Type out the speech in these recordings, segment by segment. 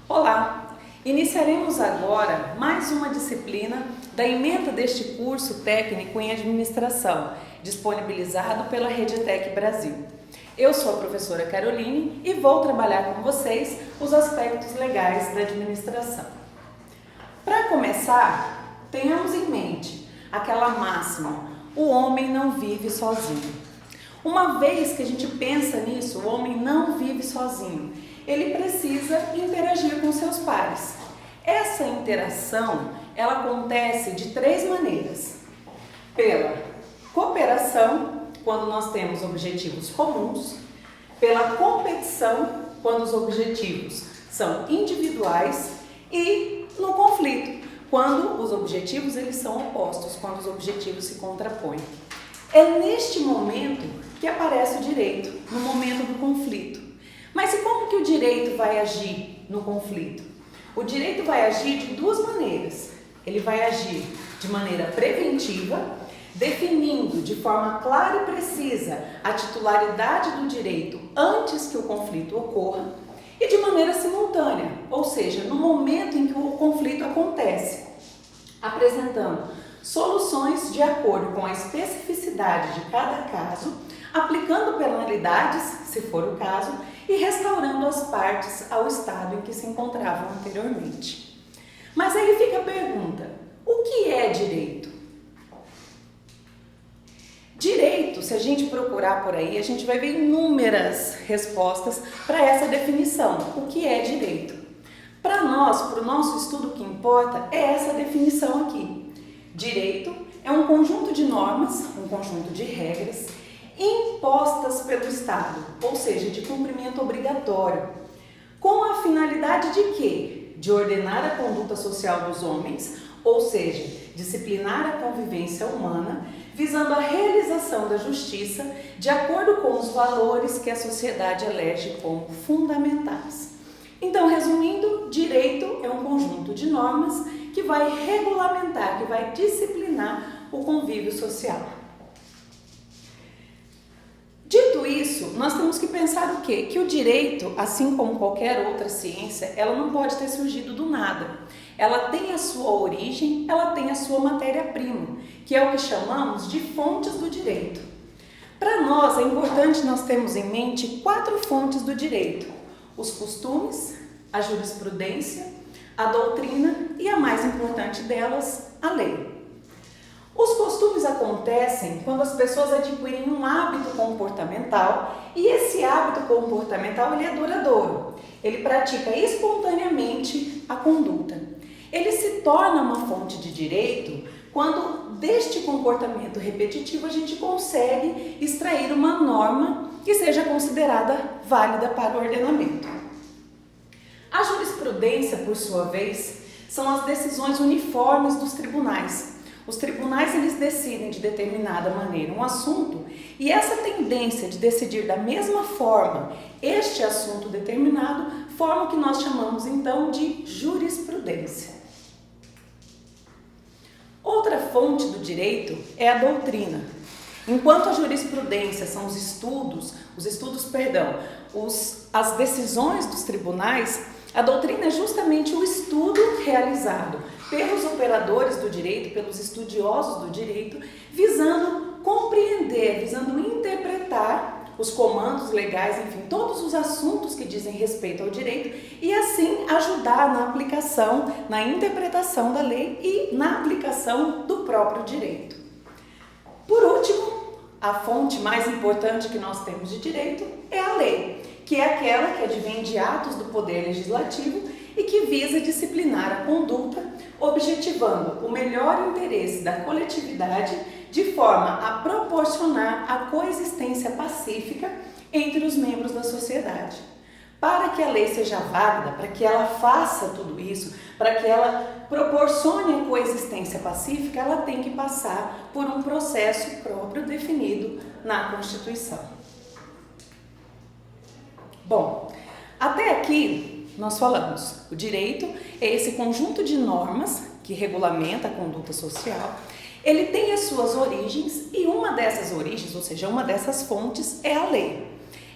Olá! Iniciaremos agora mais uma disciplina da ementa deste curso técnico em administração, disponibilizado pela Redetec Brasil. Eu sou a professora Caroline e vou trabalhar com vocês os aspectos legais da administração. Para começar, tenhamos em mente aquela máxima: o homem não vive sozinho. Uma vez que a gente pensa nisso, o homem não vive sozinho. Ele precisa interagir com seus pares. Essa interação, ela acontece de três maneiras. Pela cooperação, quando nós temos objetivos comuns. Pela competição, quando os objetivos são individuais. E no conflito, quando os objetivos eles são opostos, quando os objetivos se contrapõem. É neste momento que aparece o direito, no momento do conflito. Mas e como que o direito vai agir no conflito? O direito vai agir de duas maneiras. Ele vai agir de maneira preventiva, definindo de forma clara e precisa a titularidade do direito antes que o conflito ocorra, e de maneira simultânea, ou seja, no momento em que o conflito acontece, apresentando soluções de acordo com a especificidade de cada caso, aplicando penalidades, se for o caso, e restaurando as partes ao estado em que se encontravam anteriormente. Mas aí fica a pergunta: o que é direito? Direito, se a gente procurar por aí, a gente vai ver inúmeras respostas para essa definição. O que é direito? Para nós, para o nosso estudo, o que importa é essa definição aqui. Direito é um conjunto de normas, um conjunto de regras impostas pelo Estado, ou seja, de cumprimento obrigatório, com a finalidade de quê? De ordenar a conduta social dos homens, ou seja, disciplinar a convivência humana, visando a realização da justiça de acordo com os valores que a sociedade elege como fundamentais. Então, resumindo, direito é um conjunto de normas que vai regulamentar, que vai disciplinar o convívio social. Dito isso, nós temos que pensar o quê? Que o direito, assim como qualquer outra ciência, ela não pode ter surgido do nada. Ela tem a sua origem, ela tem a sua matéria-prima, que é o que chamamos de fontes do direito. Para nós, é importante nós termos em mente 4 fontes do direito: os costumes, a jurisprudência, a doutrina e a mais importante delas, a lei. Os costumes acontecem quando as pessoas adquirem um hábito comportamental e esse hábito comportamental ele é duradouro. Ele pratica espontaneamente a conduta. Ele se torna uma fonte de direito quando deste comportamento repetitivo a gente consegue extrair uma norma que seja considerada válida para o ordenamento. A jurisprudência, por sua vez, são as decisões uniformes dos tribunais. Os tribunais eles decidem de determinada maneira um assunto e essa tendência de decidir da mesma forma este assunto determinado forma o que nós chamamos então de jurisprudência. Outra fonte do direito é a doutrina. Enquanto a jurisprudência são as decisões dos tribunais, a doutrina é justamente o estudo realizado pelos operadores do direito, pelos estudiosos do direito, visando compreender, visando interpretar os comandos legais, enfim, todos os assuntos que dizem respeito ao direito e assim ajudar na aplicação, na interpretação da lei e na aplicação do próprio direito. Por último, a fonte mais importante que nós temos de direito é a lei, que é aquela que advém de atos do Poder Legislativo e que visa disciplinar a conduta, objetivando o melhor interesse da coletividade de forma a proporcionar a coexistência pacífica entre os membros da sociedade. Para que a lei seja válida, para que ela faça tudo isso, para que ela proporcione a coexistência pacífica, ela tem que passar por um processo próprio definido na Constituição. Bom, até aqui nós falamos, o direito é esse conjunto de normas que regulamenta a conduta social. Ele tem as suas origens e uma dessas origens, ou seja, uma dessas fontes é a lei.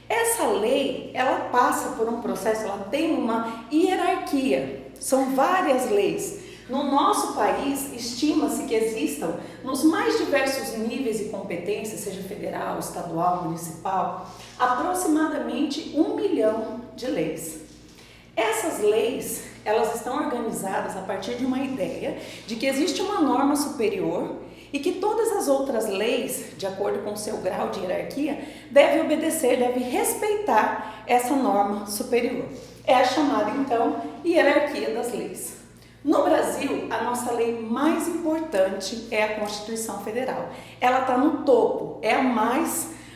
Essa lei, ela passa por um processo, ela tem uma hierarquia, são várias leis. No nosso país, estima-se que existam, nos mais diversos níveis e competências, seja federal, estadual, municipal, aproximadamente 1 milhão de leis. Essas leis, elas estão organizadas a partir de uma ideia de que existe uma norma superior e que todas as outras leis, de acordo com o seu grau de hierarquia, devem obedecer, devem respeitar essa norma superior. É a chamada, então, hierarquia das leis. No Brasil, a nossa lei mais importante é a Constituição Federal. Ela está no topo, é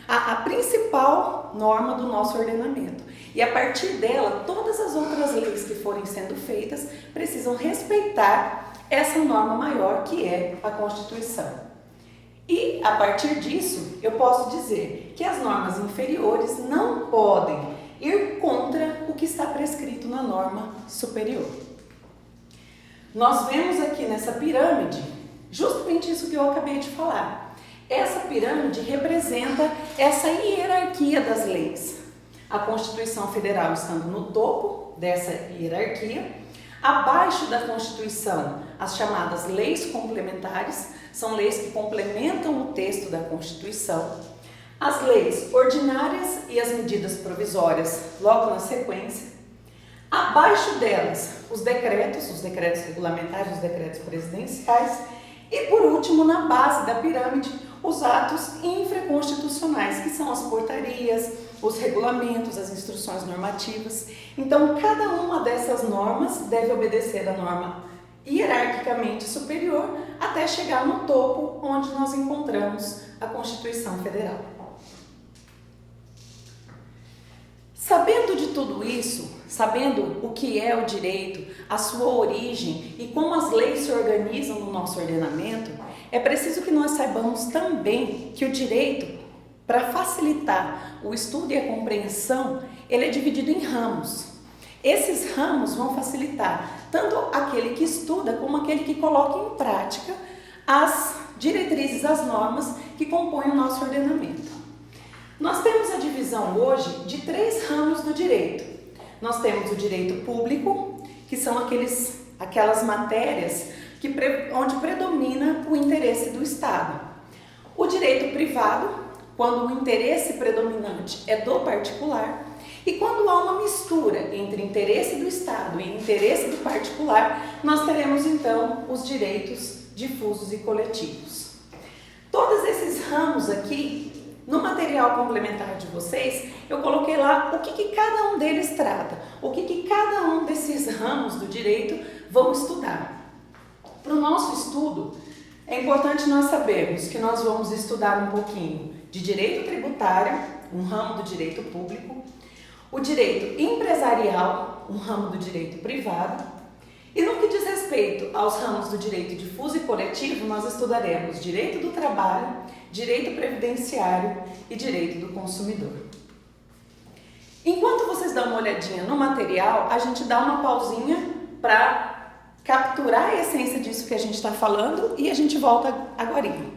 a principal norma do nosso ordenamento. E a partir dela, todas as outras leis que forem sendo feitas precisam respeitar essa norma maior que é a Constituição. E a partir disso, eu posso dizer que as normas inferiores não podem ir contra o que está prescrito na norma superior. Nós vemos aqui nessa pirâmide justamente isso que eu acabei de falar. Essa pirâmide representa essa hierarquia das leis. A Constituição Federal estando no topo dessa hierarquia. Abaixo da Constituição, as chamadas leis complementares, são leis que complementam o texto da Constituição. As leis ordinárias e as medidas provisórias, logo na sequência. Abaixo delas, os decretos regulamentares, os decretos presidenciais. E por último, na base da pirâmide, os atos infraconstitucionais, que são as portarias, os regulamentos, as instruções normativas. Então, cada uma dessas normas deve obedecer à norma hierarquicamente superior até chegar no topo, onde nós encontramos a Constituição Federal. Sabendo de tudo isso, sabendo o que é o direito, a sua origem e como as leis se organizam no nosso ordenamento, é preciso que nós saibamos também que o direito, para facilitar o estudo e a compreensão, ele é dividido em ramos. Esses ramos vão facilitar tanto aquele que estuda como aquele que coloca em prática as diretrizes, as normas que compõem o nosso ordenamento. Nós temos a divisão hoje de 3 ramos do direito. Nós temos o direito público, que são aquelas matérias onde predomina o interesse do Estado. O direito privado, quando o interesse predominante é do particular, e quando há uma mistura entre interesse do Estado e interesse do particular, nós teremos então os direitos difusos e coletivos. Todos esses ramos aqui, no material complementar de vocês, eu coloquei lá o que cada um deles trata, o que cada um desses ramos do direito vão estudar. Para o nosso estudo, é importante nós sabermos que nós vamos estudar um pouquinho de direito tributário, um ramo do direito público, o direito empresarial, um ramo do direito privado, e no que diz respeito aos ramos do direito difuso e coletivo, nós estudaremos direito do trabalho, direito previdenciário e direito do consumidor. Enquanto vocês dão uma olhadinha no material, a gente dá uma pausinha para capturar a essência disso que a gente está falando e a gente volta agorinha.